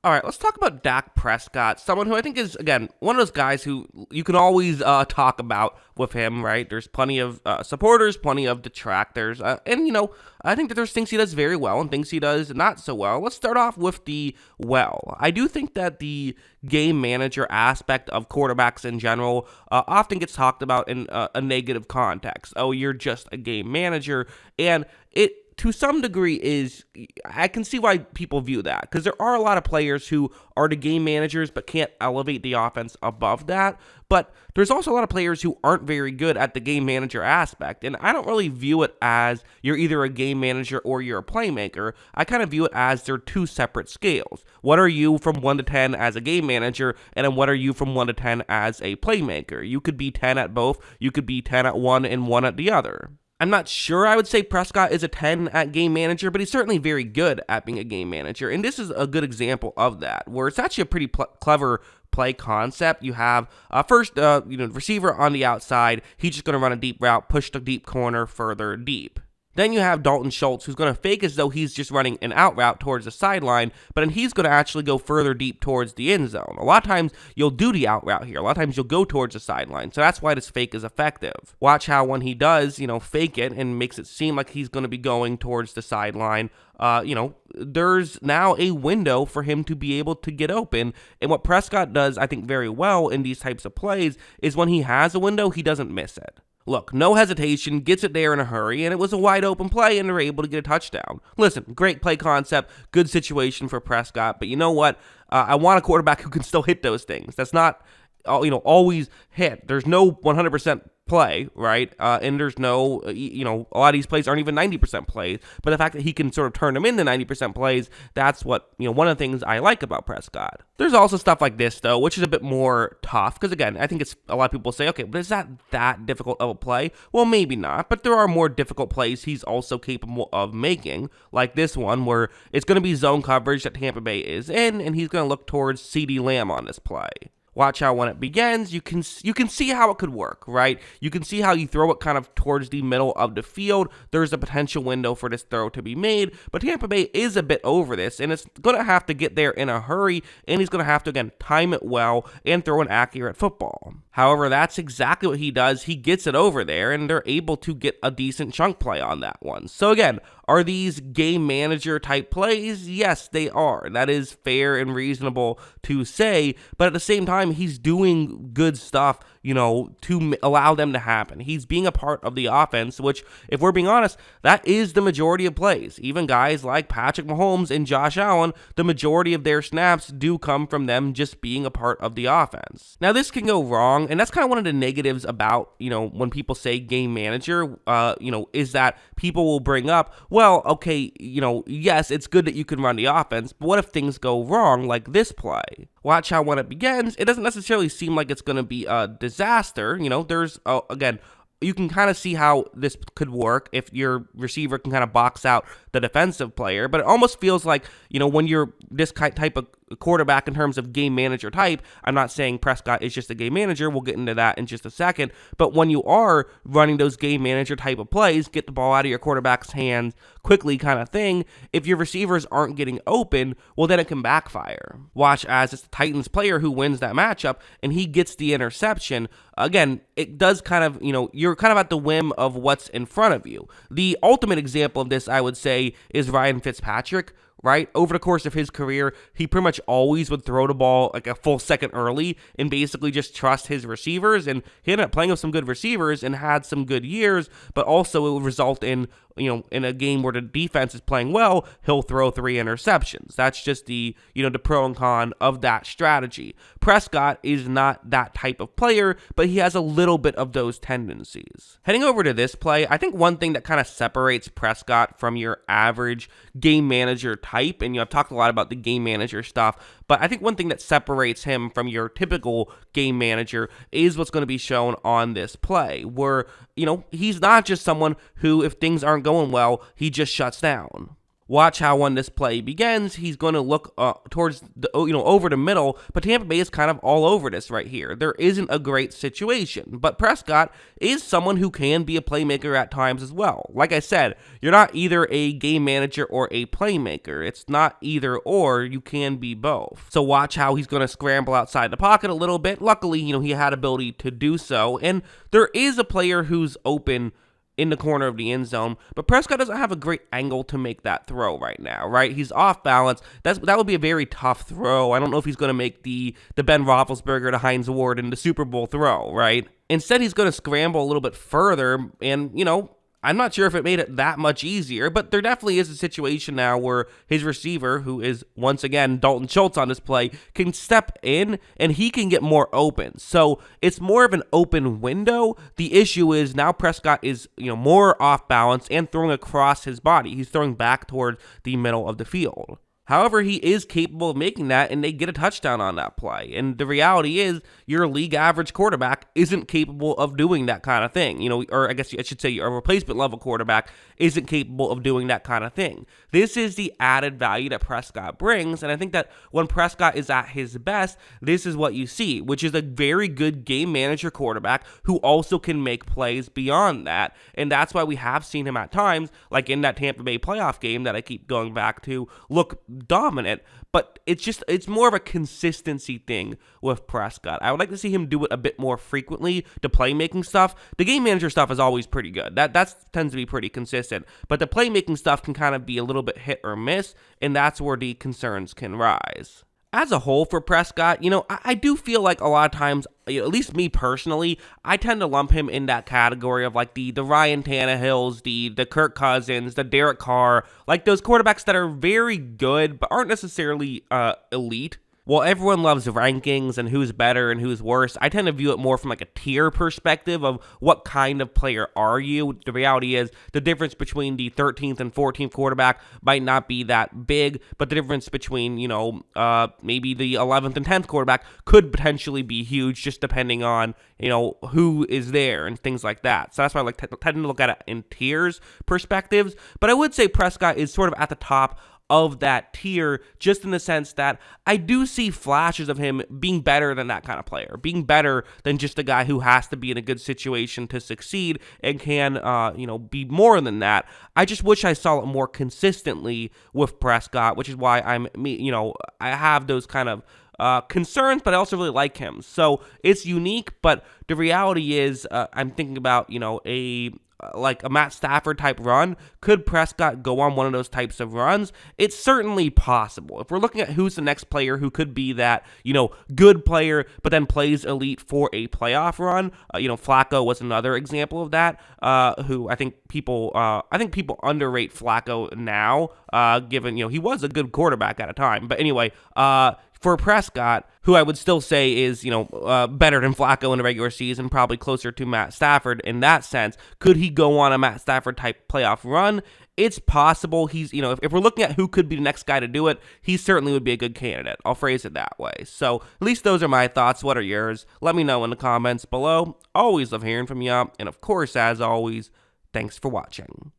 All right, let's talk about Dak Prescott, someone who I think is, again, one of those guys who you can always talk about with him, right? There's plenty of supporters, plenty of detractors, I think that there's things he does very well and things he does not so well. Let's start off with the well. I do think that the game manager aspect of quarterbacks in general often gets talked about in a negative context. Oh, you're just a game manager, and it to some degree I can see why people view that, because there are a lot of players who are the game managers but can't elevate the offense above that. But there's also a lot of players who aren't very good at the game manager aspect, and I don't really view it as you're either a game manager or you're a playmaker. I kind of view it as they're two separate scales. What are you from 1 to 10 as a game manager, and then what are you from 1 to 10 as a playmaker? You could be 10 at both, you could be 10 at one and 1 at the other. I'm not sure I would say Prescott is a 10 at game manager, but he's certainly very good at being a game manager. And this is a good example of that, where it's actually a pretty clever play concept. You have first, receiver on the outside. He's just going to run a deep route, push the deep corner further deep. Then you have Dalton Schultz, who's going to fake as though he's just running an out route towards the sideline, but then he's going to actually go further deep towards the end zone. A lot of times you'll do the out route here. A lot of times you'll go towards the sideline. So that's why this fake is effective. Watch how when he does, fake it and makes it seem like he's going to be going towards the sideline, there's now a window for him to be able to get open. And what Prescott does, I think, very well in these types of plays is when he has a window, he doesn't miss it. Look, no hesitation, gets it there in a hurry, and it was a wide open play, and they're able to get a touchdown. Listen, great play concept, good situation for Prescott, but you know what? I want a quarterback who can still hit those things. That's not, always hit. There's no 100% play, right? And there's no, a lot of these plays aren't even 90% plays, but the fact that he can sort of turn them into 90% plays, that's what, one of the things I like about Prescott. There's also stuff like this, though, which is a bit more tough, because again, I think it's, a lot of people say, okay, but is that difficult of a play? Well, maybe not, but there are more difficult plays he's also capable of making, like this one, where it's going to be zone coverage that Tampa Bay is in, and he's going to look towards CeeDee Lamb on this play. Watch how when it begins, you can see how it could work, right? You can see how you throw it kind of towards the middle of the field. There's a potential window for this throw to be made, but Tampa Bay is a bit over this, and it's going to have to get there in a hurry, and he's going to have to, again, time it well and throw an accurate football. However, that's exactly what he does. He gets it over there, and they're able to get a decent chunk play on that one. So again, are these game manager type plays? Yes, they are. That is fair and reasonable to say, but at the same time, he's doing good stuff, to allow them to happen. He's being a part of the offense, which, if we're being honest, that is the majority of plays. Even guys like Patrick Mahomes and Josh Allen, the majority of their snaps do come from them just being a part of the offense. Now, this can go wrong, and that's kind of one of the negatives about, when people say game manager, is that people will bring up, well, okay, yes, it's good that you can run the offense, but what if things go wrong like this play? Watch how when it begins, it doesn't necessarily seem like it's going to be a disaster. There's, again, you can kind of see how this could work if your receiver can kind of box out the defensive player, but it almost feels like, when you're this type of quarterback in terms of game manager type, I'm not saying Prescott is just a game manager, we'll get into that in just a second, but when you are running those game manager type of plays, get the ball out of your quarterback's hands quickly kind of thing, if your receivers aren't getting open, well, then it can backfire. Watch as it's the Titans player who wins that matchup, and he gets the interception. Again, it does kind of, you're kind of at the whim of what's in front of you. The ultimate example of this, I would say, is Ryan Fitzpatrick, right? Over the course of his career, he pretty much always would throw the ball like a full second early and basically just trust his receivers. And he ended up playing with some good receivers and had some good years, but also it would result in, in a game where the defense is playing well, he'll throw 3 interceptions. That's just the pro and con of that strategy. Prescott is not that type of player, but he has a little bit of those tendencies. Heading over to this play, I think one thing that kind of separates Prescott from your average game manager type, and I've talked a lot about the game manager stuff, but I think one thing that separates him from your typical game manager is what's going to be shown on this play, where, he's not just someone who, if things aren't going well, he just shuts down. watch how when this play begins, he's going to look towards the, over the middle, but Tampa Bay is kind of all over this right here. There isn't a great situation, but Prescott is someone who can be a playmaker at times as well. Like I said, you're not either a game manager or a playmaker. It's not either or, you can be both. So watch how he's going to scramble outside the pocket a little bit. Luckily, he had ability to do so, and there is a player who's open in the corner of the end zone, but Prescott doesn't have a great angle to make that throw right now, right? He's off balance. That would be a very tough throw. I don't know if he's going to make the Ben Roethlisberger to Hines Ward in the Super Bowl throw, right? Instead, he's going to scramble a little bit further, and, I'm not sure if it made it that much easier, but there definitely is a situation now where his receiver, who is once again Dalton Schultz on this play, can step in and he can get more open. So it's more of an open window. The issue is now Prescott is, more off balance and throwing across his body. He's throwing back toward the middle of the field. However, he is capable of making that, and they get a touchdown on that play. And the reality is, your league average quarterback isn't capable of doing that kind of thing. Or I guess I should say a replacement level quarterback isn't capable of doing that kind of thing. This is the added value that Prescott brings, and I think that when Prescott is at his best, this is what you see, which is a very good game manager quarterback who also can make plays beyond that. And that's why we have seen him at times, like in that Tampa Bay playoff game that I keep going back to, look dominant, but it's more of a consistency thing with Prescott. I would like to see him do it a bit more frequently. The playmaking stuff, the game manager stuff is always pretty good. That tends to be pretty consistent, but the playmaking stuff can kind of be a little bit hit or miss, and that's where the concerns can rise. As a whole for Prescott, I do feel like a lot of times, at least me personally, I tend to lump him in that category of like the Ryan Tannehills, the Kirk Cousins, the Derek Carr, like those quarterbacks that are very good but aren't necessarily elite. While everyone loves rankings and who's better and who's worse, I tend to view it more from like a tier perspective of what kind of player are you. The reality is the difference between the 13th and 14th quarterback might not be that big, but the difference between, maybe the 11th and 10th quarterback could potentially be huge just depending on, who is there and things like that. So that's why I tend to look at it in tiers perspectives. But I would say Prescott is sort of at the top of that tier, just in the sense that I do see flashes of him being better than that kind of player, being better than just a guy who has to be in a good situation to succeed and can, be more than that. I just wish I saw it more consistently with Prescott, which is why I have those kind of concerns, but I also really like him. So it's unique, but the reality is I'm thinking about, like a Matt Stafford type run. Could Prescott go on one of those types of runs? It's certainly possible. If we're looking at who's the next player who could be that, good player, but then plays elite for a playoff run, Flacco was another example of that, who I think people underrate Flacco now, given, he was a good quarterback at a time. But anyway, for Prescott, who I would still say is, better than Flacco in the regular season, probably closer to Matt Stafford in that sense. Could he go on a Matt Stafford type playoff run? It's possible. He's, if we're looking at who could be the next guy to do it, he certainly would be a good candidate. I'll phrase it that way. So at least those are my thoughts. What are yours? Let me know in the comments below. Always love hearing from you. And of course, as always, thanks for watching.